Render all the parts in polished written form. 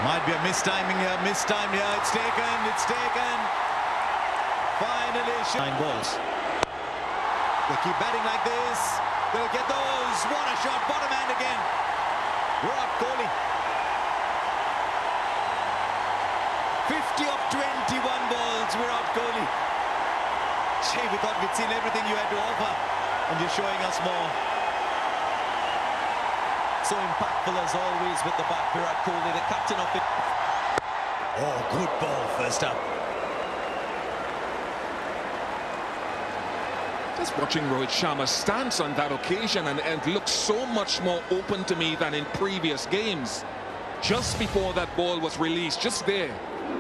Might be a mistiming here, mistimed here. It's taken. Finally, 9 balls. They keep batting like this. They'll get those. What a shot, bottom hand again. Virat Kohli. 50 of 21 balls, Virat Kohli. Gee, we thought we'd seen everything you had to offer, and you're showing us more. So impactful as always with the bat, Virat Kohli, the captain of it. Oh, good ball first up. Just watching Rohit Sharma's stance on that occasion, and it looks so much more open to me than in previous games. Just before that ball was released, just there,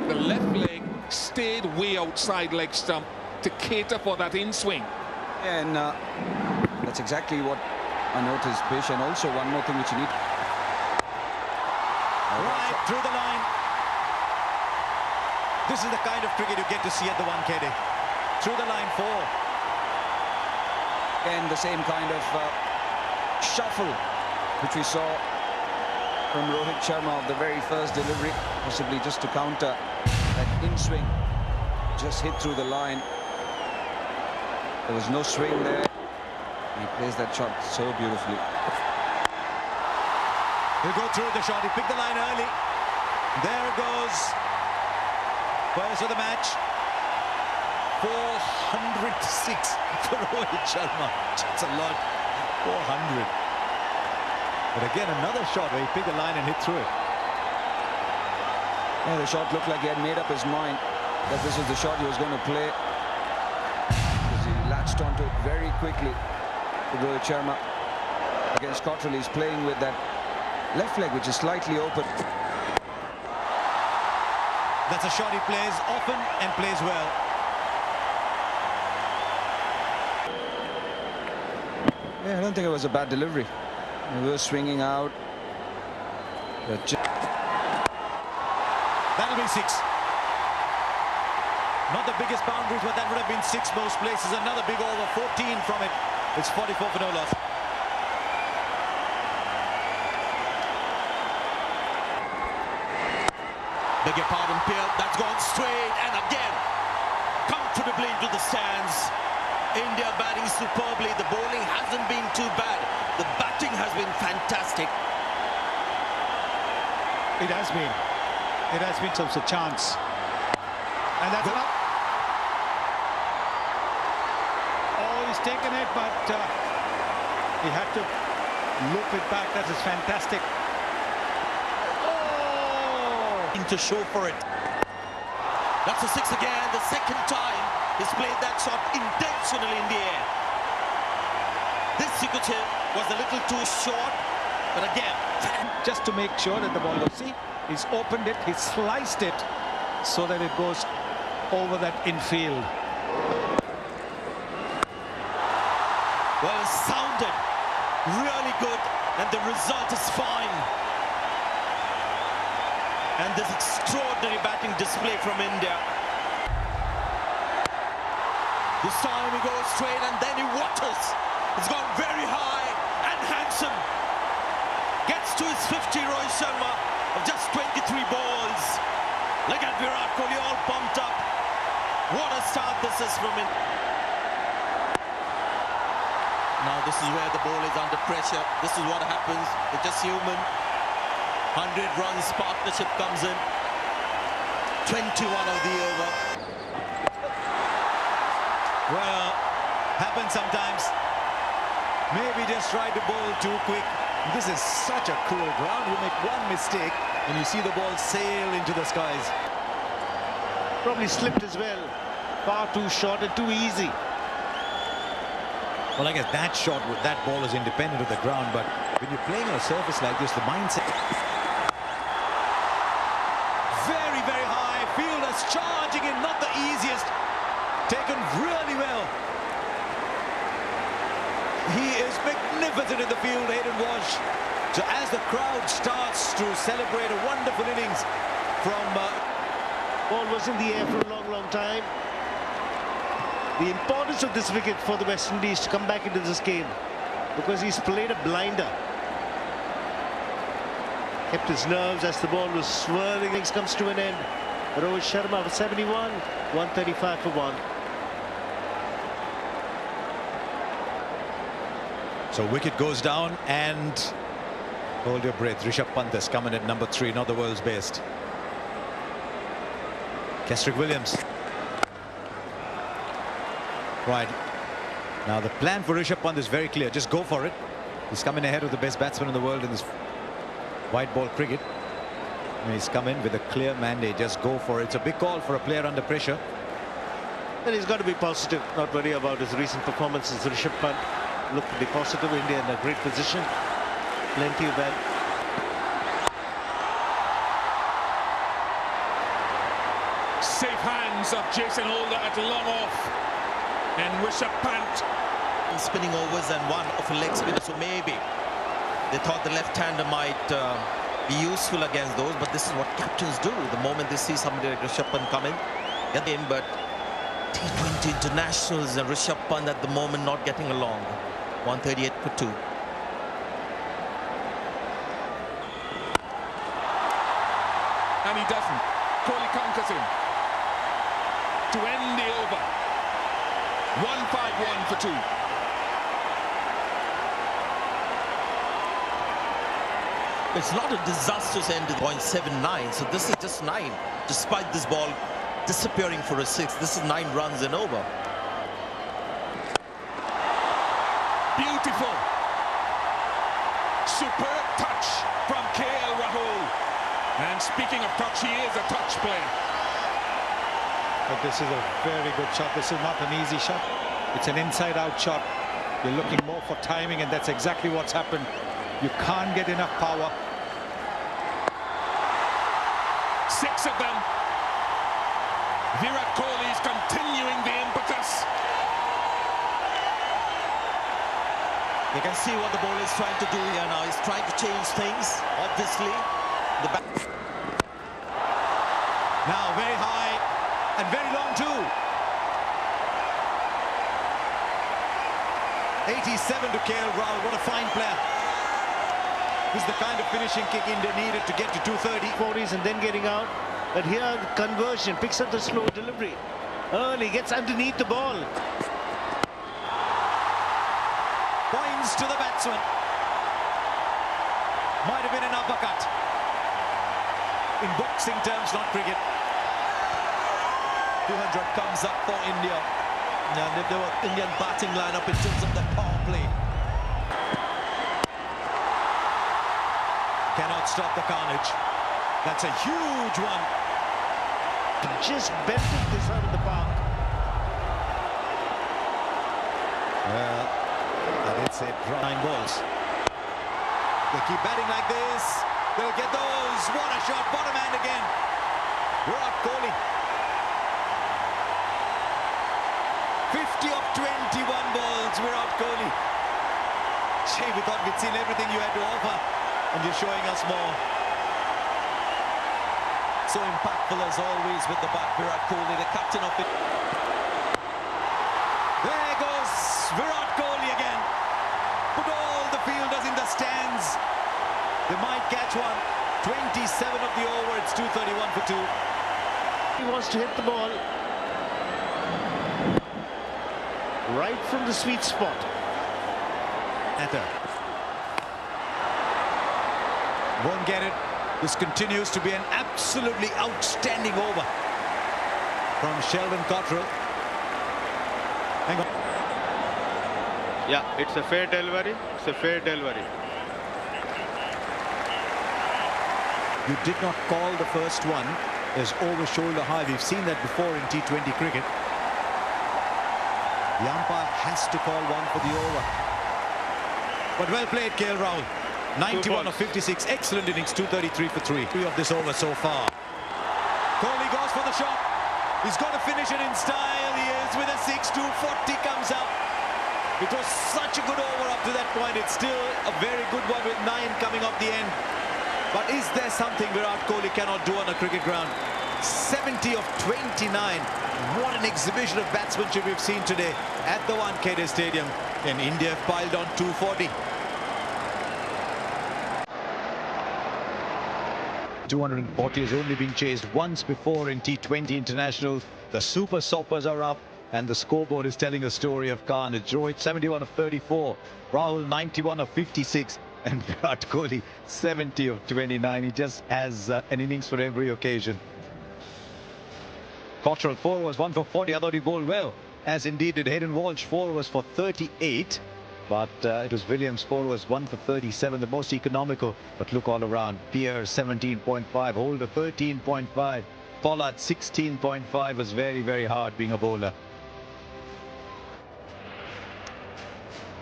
the left leg stayed way outside leg stump to cater for that in-swing. And that's exactly what I noticed, Bish. And also one more thing which you need. Right through the line. This is the kind of cricket you get to see at the 1KD. Through the line 4. And the same kind of shuffle which we saw from Rohit Sharma of the very first delivery, possibly just to counter that in-swing. Just hit through the line. There was no swing there. He plays that shot so beautifully. He'll go through the shot. He picked the line early. There it goes. First of the match. 406 for Rohit Sharma. That's a lot. 400. But again, another shot where he picked the line and hit through it. Yeah, the shot looked like he had made up his mind that this was the shot he was going to play. Because he latched onto it very quickly. Rohit Sharma against Cottrell. He's playing with that left leg, which is slightly open. That's a shot he plays often and plays well. Yeah, I don't think it was a bad delivery. He was swinging out. That'll be 6. Not the biggest boundaries, but that would have been 6 most places. Another big over, 14 from it. It's 44 for no loss. Beg your pardon, Peel. That's gone straight and again comfortably into the stands. India batting superbly. The bowling hasn't been too bad. The batting has been fantastic. It has been. It has been some chance. And that's enough. Oh, he's taken it, but he had to loop it back. That is fantastic. Oh! To show for it. That's a 6 again. The second time he's played that shot intentionally in the air. This you could say was a little too short, but again, just to make sure that the ball goes. See, he's opened it, he's sliced it so that it goes over that infield. Well, sounded really good, and the result is fine. And this extraordinary batting display from India. This time he goes straight and then he waters. It's gone very high and handsome. Gets to his 50, Rohit Sharma, of just 23 balls. Look at Virat Kohli all pumped up. What a start this is from him. Now this is where the ball is under pressure. This is what happens. It's just human. 100 runs partnership comes in. 21 of the over. Well, happens sometimes. Maybe just try to bowl too quick. This is such a cool ground. You make one mistake and you see the ball sail into the skies. Probably slipped as well. Far too short and too easy. Well, I guess that shot with that ball is independent of the ground, but when you're playing on a surface like this, the mindset. Very, very high. Fielders charging in, not the easiest. Taken really well. He is magnificent in the field, Hayden Walsh. So as the crowd starts to celebrate a wonderful innings from... Ball was in the air for a long, long time. The importance of this wicket for the West Indies to come back into this game, because he's played a blinder. kept his nerves as the ball was swirling. Things comes to an end. Rohit Sharma for 71, 135 for 1. So wicket goes down, and hold your breath. Rishabh Pant has come in at number 3, not the world's best. Kesrick Williams. Right. Now the plan for Rishabh Pant is very clear. Just go for it. He's coming ahead of the best batsman in the world in this white ball cricket. And he's come in with a clear mandate. Just go for it. It's a big call for a player under pressure. And he's got to be positive, not worry about his recent performances. Rishabh Pant look to be positive. India in a great position. Plenty of that. Safe hands of Jason Holder at long off, and Rishabh Pant Spinning overs and one of a leg spinner, so maybe they thought the left-hander might be useful against those, but this is what captains do. The moment they see somebody like Rishabh Pant come in, get in. But T20 internationals and Rishabh Pant at the moment not getting along. 138 for 2. and he doesn't. Kohli conquers him to end the over. 151 for 2. It's not a disastrous end to 0.79, so this is just 9. Despite this ball disappearing for a 6, this is 9 runs and over. Beautiful. Superb touch from KL Rahul. And speaking of touch, he is a touch player. But this is a very good shot. This is not an easy shot. It's an inside-out shot. You're looking more for timing, and that's exactly what's happened. You can't get enough power. 6 of them. Virat Kohli is continuing the impetus. You can see what the bowler is trying to do here now. He's trying to change things, obviously. The back. Now very high and very long too. 87 to KL Rahul. What a fine player. This is the kind of finishing kick India needed to get to 230. 40s and then getting out. But here the conversion, picks up the slow delivery. Early, gets underneath the ball. Points to the batsman. Might have been an uppercut. In boxing terms, not cricket. 200 comes up for India. And if there were Indian batting lineup in terms of the power play. Cannot stop the carnage. That's a huge one. Just belted this out of the park. Well, I did say 9 balls. They keep batting like this. They'll get those. What a shot. Bottom hand again. Virat Kohli. 50 of 21 balls. Virat Kohli. Gee, we thought we'd seen everything you had to offer, and you're showing us more. So impactful as always with the bat, Virat Kohli, the captain of it. There goes Virat Kohli again. Put all the fielders in the stands. They might catch one. 27 of the over. It's 231 for 2. He wants to hit the ball right from the sweet spot. Won't get it. This continues to be an absolutely outstanding over from Sheldon Cottrell. Hang on. Yeah, it's a fair delivery. It's a fair delivery. You did not call the first one as over shoulder high. We've seen that before in T20 cricket. The umpire has to call one for the over. But well played, KL Rahul. 91 of 56. Excellent innings. 233 for 3. 3 of this over so far. Kohli goes for the shot. He's got to finish it in style. He is with a 6. 240 comes out. It was such a good over up to that point. It's still a very good one with 9 coming off the end. But is there something Virat Kohli cannot do on a cricket ground? 70 of 29. What an exhibition of batsmanship we've seen today at the Wankhede Stadium. And India have piled on 240. 240 has only been chased once before in T20 internationals. The super soppers are up, and the scoreboard is telling a story of Khan. It's Rohit 71 of 34, Rahul 91 of 56, and Virat Kohli 70 of 29. He just has an innings for every occasion. Cottrell 4 was 1 for 40. I thought he bowled well, as indeed did Hayden Walsh. 4 was for 38. But it was Williams. 4 was 1 for 37, the most economical. But look all around. Pierre 17.5, Holder 13.5, Pollard 16.5. Was very, very hard being a bowler.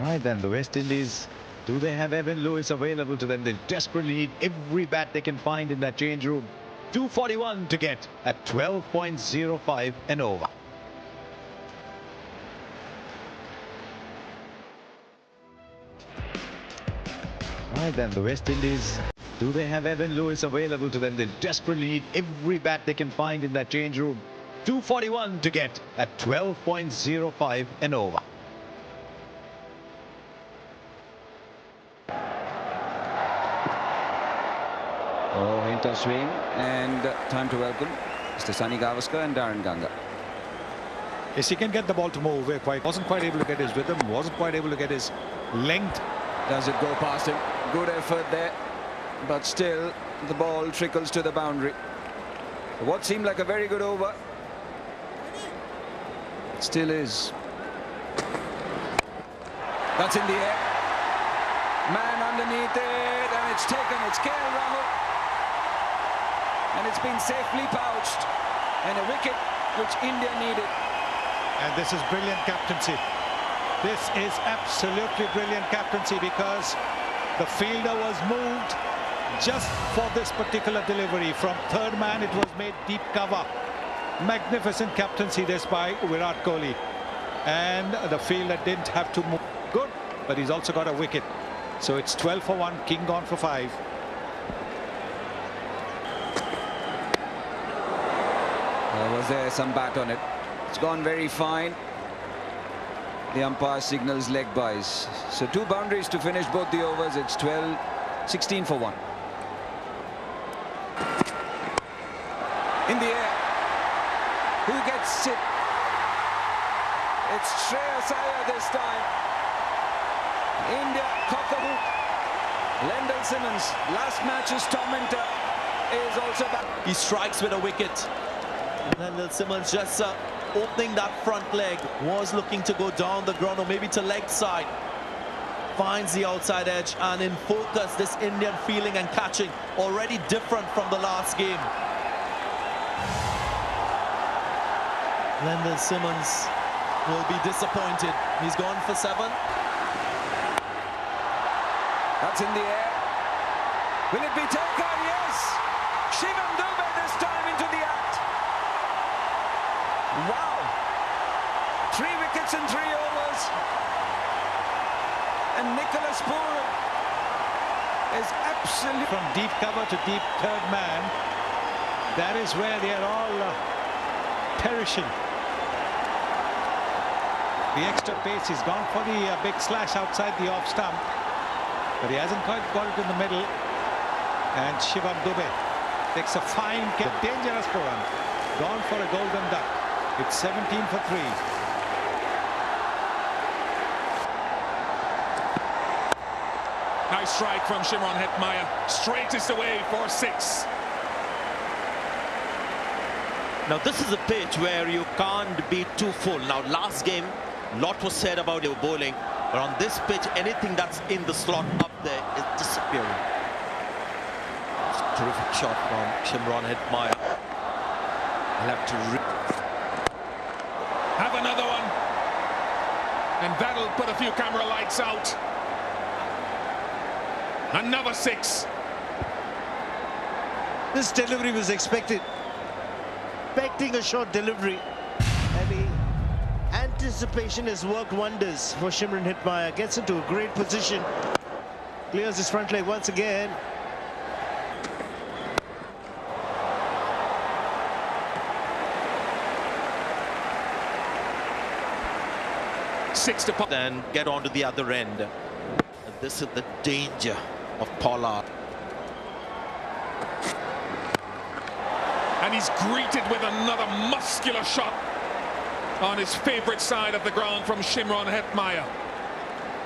Right then, the West Indies. Do they have Evan Lewis available to them? They desperately need every bat they can find in that change room. 241 to get at 12.05 and over. Right then, the West Indies. Do they have Evan Lewis available to them? They desperately need every bat they can find in that change room. 241 to get at 12.05 and over. Oh, into swing, and time to welcome Mr. Sunny Gavaskar and Darren Ganga. Yes, he can get the ball to move away quite. Wasn't quite able to get his rhythm, wasn't quite able to get his length. Does it go past him? Good effort there, but still the ball trickles to the boundary. What seemed like a very good over, it still is. That's in the air. Man underneath it, and it's taken. It's KL Rahul, and it's been safely pouched, and a wicket which India needed. And this is brilliant captaincy. This is absolutely brilliant captaincy, because the fielder was moved just for this particular delivery. From third man, it was made deep cover. Magnificent captaincy this by Virat Kohli. And the fielder didn't have to move. Good, but he's also got a wicket. So it's 12 for 1, King gone for 5. Was there some bat on it? It's gone very fine. The umpire signals leg byes. So 2 boundaries to finish both the overs. It's 16 for 1. In the air. Who gets it? It's Shreyas Iyer this time. India caught the hook. Lendl Simmons, last match's tormentor, is also back. He strikes with a wicket. Lendl Simmons just opening that front leg, was looking to go down the ground or maybe to leg side. Finds the outside edge, and in focus, this Indian feeling and catching already different from the last game. Lendl Simmons will be disappointed. He's gone for 7. That's in the air. Will it be taken? Yes! Shivam Dubey this time into the act. Wow! 3 wickets in 3 overs. And Nicholas Pooran is absolutely... From deep cover to deep third man, that is where they are all perishing. The extra pace, he's gone for the big slash outside the off stump, but he hasn't quite got it in the middle. And Shivam Dubey takes a fine, dangerous for him. Gone for a golden duck. It's 17 for 3. Nice strike from Shimron Hetmyer. Straightest away for 6. Now this is a pitch where you can't be too full. Now last game, a lot was said about your bowling, but on this pitch, anything that's in the slot up there is disappearing. It's a terrific shot from Shimron Hetmyer. He'll have to have another one, and that'll put a few camera lights out. Another 6. This delivery was expected. Expecting a short delivery. And the anticipation has worked wonders for Shimron Hetmyer. Gets into a great position. Clears his front leg once again. then get on to the other end. And this is the danger of Pollard. And he's greeted with another muscular shot on his favorite side of the ground from Shimron Hetmyer.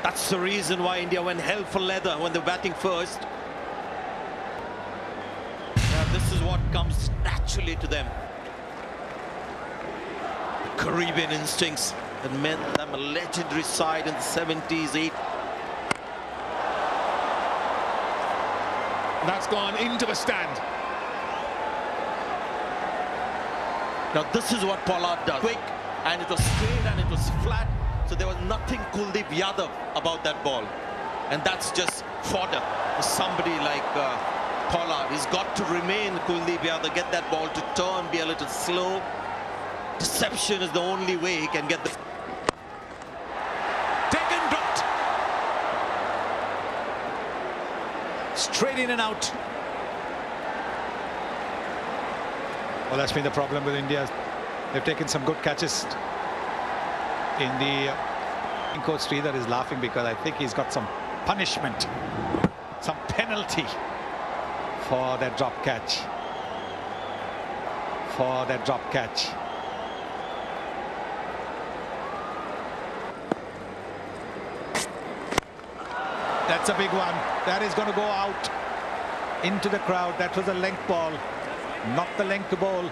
That's the reason why India went hell for leather when they're batting first. Yeah, this is what comes naturally to them. The Caribbean instincts that made them a legendary side in the 70s, 80s. That's gone into the stand. Now this is what Pollard does. Quick, and it was straight and it was flat. So there was nothing Kuldeep Yadav about that ball. And that's just fodder for somebody like Pollard. He's got to remain Kuldeep Yadav, get that ball to turn, be a little slow. Deception is the only way he can get the... Taken, dropped. Straight in and out. Well, that's been the problem with India. They've taken some good catches. In the Coach Sridhar is laughing because I think he's got some punishment, some penalty for that drop catch. For that drop catch. That's a big one. That is going to go out into the crowd. That was a length ball, not the length ball.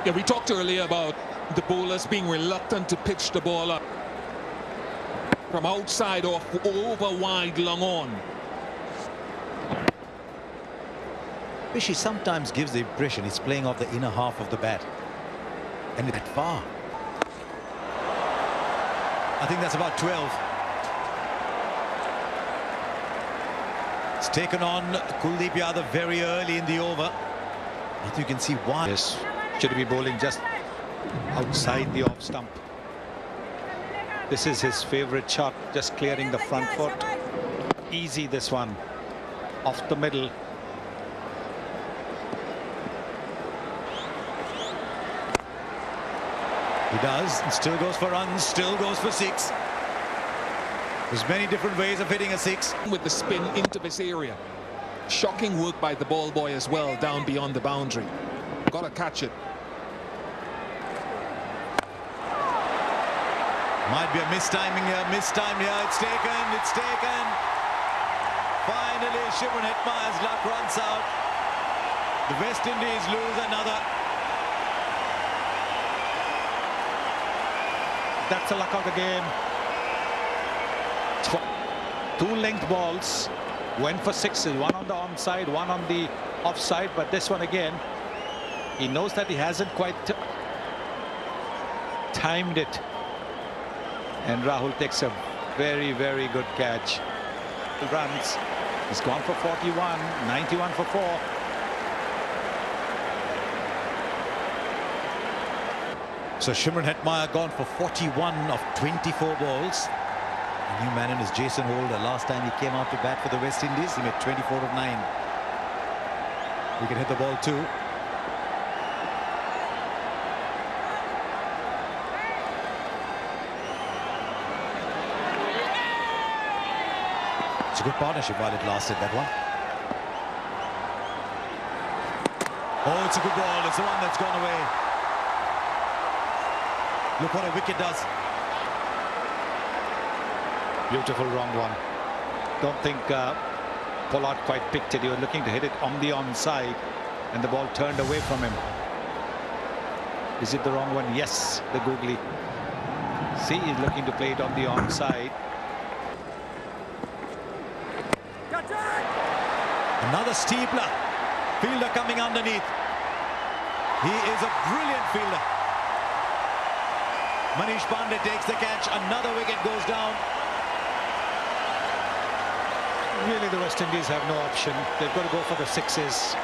Yeah, we talked earlier about the bowlers being reluctant to pitch the ball up from outside off over wide long on. He sometimes gives the impression he's playing off the inner half of the bat. And that far. I think that's about 12. It's taken on Kuldeep Yadav very early in the over. I think you can see why. Yes. Should be bowling just outside the off stump. This is his favorite shot, just clearing the front foot. Easy, this one. Off the middle. He does, and still goes for runs, still goes for 6. There's many different ways of hitting a 6. With the spin into this area. Shocking work by the ball boy as well, down beyond the boundary. Got to catch it. Might be a mistiming here, mistimed here. It's taken, it's taken. Finally, Shimron Hetmyer's luck runs out. The West Indies lose another. That's the luck of the game. 2 length balls went for 6s, one on the onside, one on the offside, but this one again, he knows that he hasn't quite timed it. And Rahul takes a very, very good catch. Runs. He's gone for 41, 91 for 4. So Shimron Hetmyer gone for 41 of 24 balls. A new man in is Jason Holder. Last time he came out to bat for the West Indies, he made 24 of 9. He can hit the ball too. It's a good partnership while it lasted, that one. Oh, it's a good ball. It's the one that's gone away. Look what a wicket does. Beautiful wrong one. Don't think Pollard quite picked it. He was looking to hit it on the onside and the ball turned away from him. Is it the wrong one? Yes, the googly. See, he's looking to play it on the onside. Another steepler. Fielder coming underneath. He is a brilliant fielder. Manish Pandey takes the catch. Another wicket goes down. Really, the West Indies have no option. They've got to go for the 6s,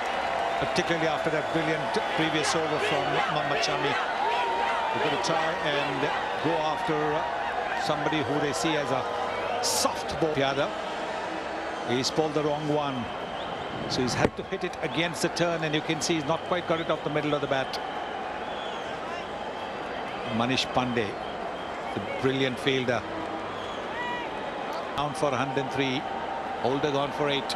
particularly after that brilliant previous over from Mohammad Shami. They've got to try and go after somebody who they see as a soft ball. Yadav. He's pulled the wrong one. So he's had to hit it against the turn, and you can see he's not quite got it off the middle of the bat. Manish Pandey, the brilliant fielder. Down for 103. Holder gone for 8.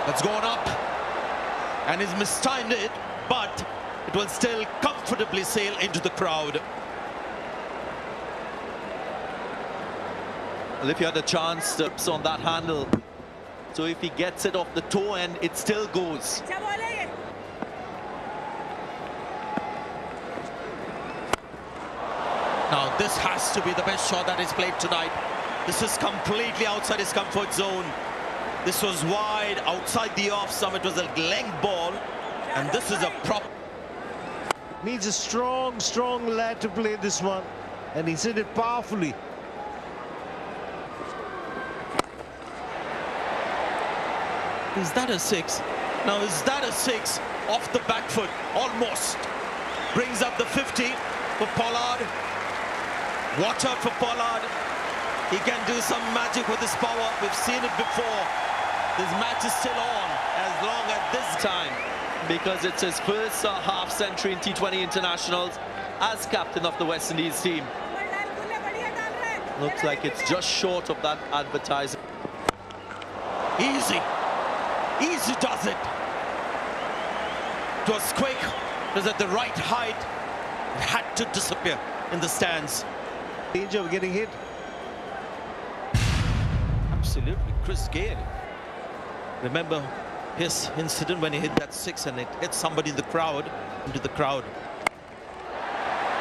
That's gone up and he's mistimed it, but it will still comfortably sail into the crowd. Well, if you had a chance to on that handle, so if he gets it off the toe end, it still goes. Now this has to be the best shot that he's played tonight. This is completely outside his comfort zone. This was wide, outside the off stump. It was a length ball, and this is a prop. Needs a strong lad to play this one, and he's hit it powerfully. Is that a six? Now is that a six off the back foot? Almost. Brings up the 50 for Pollard. Watch out for Pollard. He can do some magic with his power. We've seen it before. This match is still on as long as this Time, because it's his first half century in T20 internationals as captain of the West Indies team. Looks like it's just short of that advertising. Easy does it. It was quick. It was at the right height. It had to disappear in the stands. Danger of getting hit. Absolutely, Chris Gale. Remember his incident when he hit that six and it hit somebody in the crowd, into the crowd.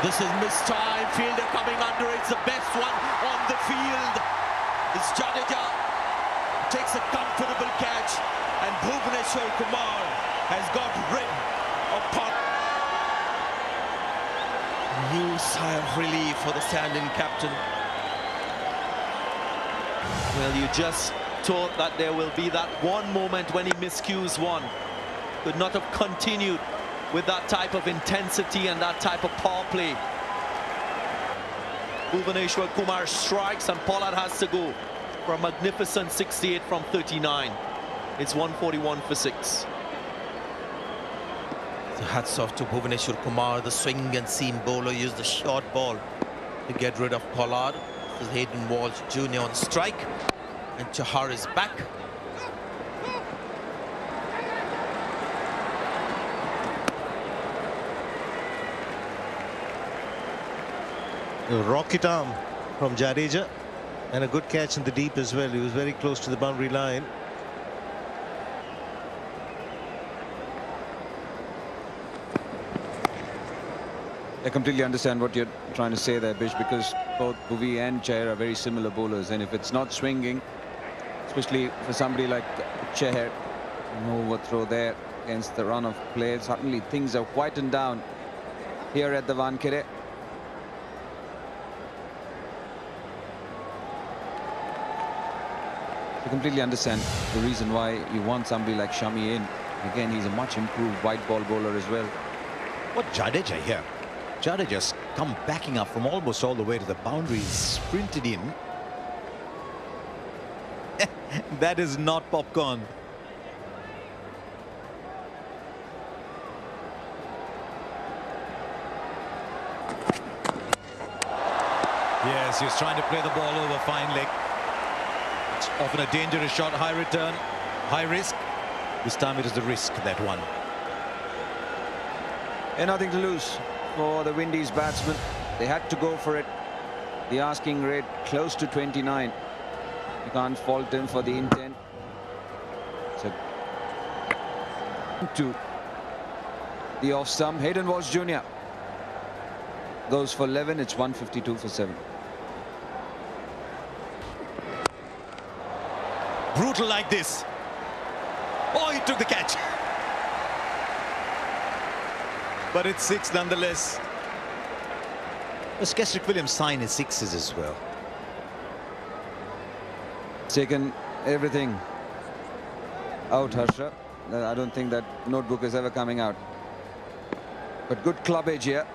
This is mistimed. Fielder coming under. It's the best one on the field. It's Jadeja. Takes a comfortable catch, and Bhuvaneshwar Kumar has got rid of Pollard. New sigh of relief for the stand-in captain. Well, you just thought that there will be that one moment when he miscues one. Could not have continued with that type of intensity and that type of power play. Bhuvaneshwar Kumar strikes and Pollard has to go for a magnificent 68 from 39. It's 141 for 6. So hats off to Bhuvaneshwar Kumar, the swing and seam bowler. Used the short ball to get rid of Pollard. This is Hayden Walsh Jr. on strike, and Chahar is back. A rocket arm from Jadeja, and a good catch in the deep as well. He was very close to the boundary line. I completely understand what you're trying to say there, Bish, because both Bhuvi and Chahar are very similar bowlers, and if it's not swinging, especially for somebody like Chahar, no overthrow there against the run of play, suddenly things have quietened down here at the Wankhede. I completely understand the reason why you want somebody like Shami in. Again, he's a much improved white ball bowler as well. What Jadeja here? Jadeja's come backing up from almost all the way to the boundary, sprinted in. That is not popcorn. Yes, he's trying to play the ball over fine leg. It's often a dangerous shot, high return, high risk. This time it is the risk that won. And nothing to lose for the Windies batsmen. They had to go for it. The asking rate close to 29. You can't fault him for the intent. So to the off stump, Hayden Walsh Jr. goes for 11. It's 152 for 7. Brutal like this. Oh, he took the catch. But it's 6 nonetheless. Kesrick Williams signed his 6s as well. Taken everything out, Harsha. I don't think that notebook is ever coming out. But good clubbage here.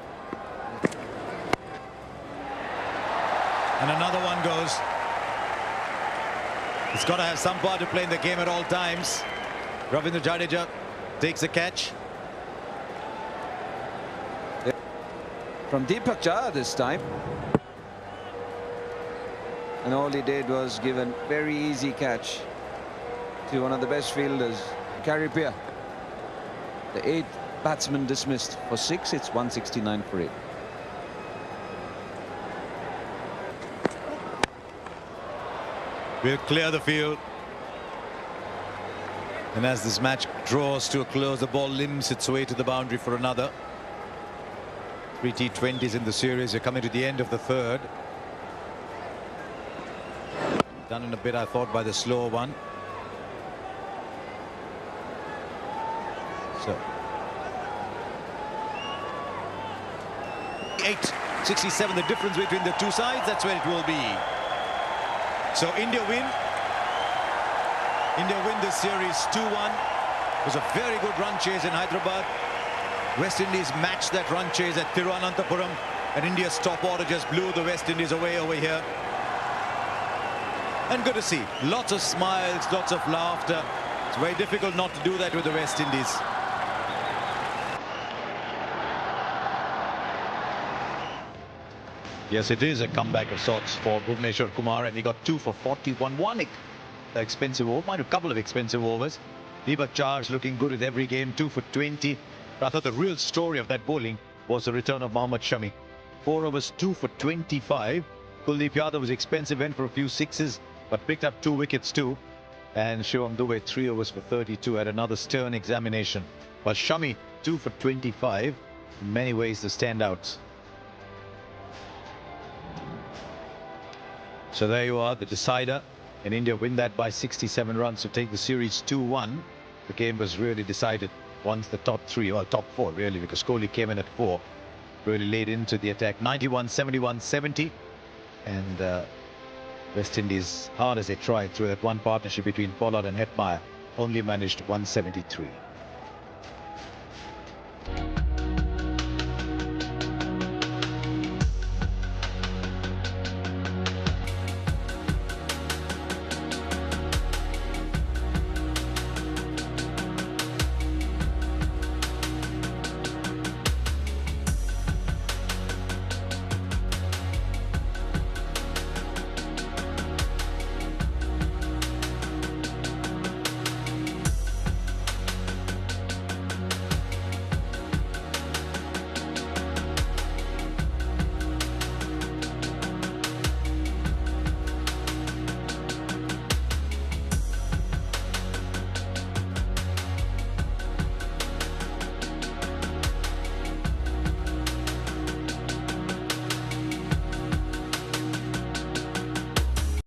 And another one goes. He's got to have some part to play in the game at all times. Ravindra Jadeja takes the catch. From Deepak Chahar this time. And all he did was give a very easy catch to one of the best fielders Caribbean. The 8th batsman dismissed for 6. It's 169 for 8. We'll clear the field. And as this match draws to a close, the ball limps its way to the boundary for another. 3 T20s in the series. You're coming to the end of the 3rd. Done in a bit, I thought, by the slower one. So 8-67, the difference between the two sides. That's where it will be. So India win. India win this series 2-1. It was a very good run chase in Hyderabad. West Indies matched that run chase at Thiruvananthapuram, and India's top order just blew the West Indies away over here. And good to see. Lots of smiles, lots of laughter. It's very difficult not to do that with the West Indies. Yes, it is a comeback of sorts for Bhuvneshwar Kumar, and he got 2 for 41. One expensive over, might have a couple of expensive overs. Deepak Charge looking good with every game, 2 for 20. But I thought the real story of that bowling was the return of Mohammad Shami. 4 overs, 2 for 25. Kuldeep Yadav was expensive, went for a few sixes, but picked up 2 wickets too. And Shivam Dube, 3 overs for 32, had another stern examination. But Shami, 2 for 25, in many ways the standouts. So there you are, the decider. And India win that by 67 runs to take the series 2-1. The game was really decided once the top 3, or top 4 really, because Kohli came in at 4. Really laid into the attack. 91, 71, 70. And West Indies, hard as they tried through that one partnership between Pollard and Hetmeyer, only managed 173.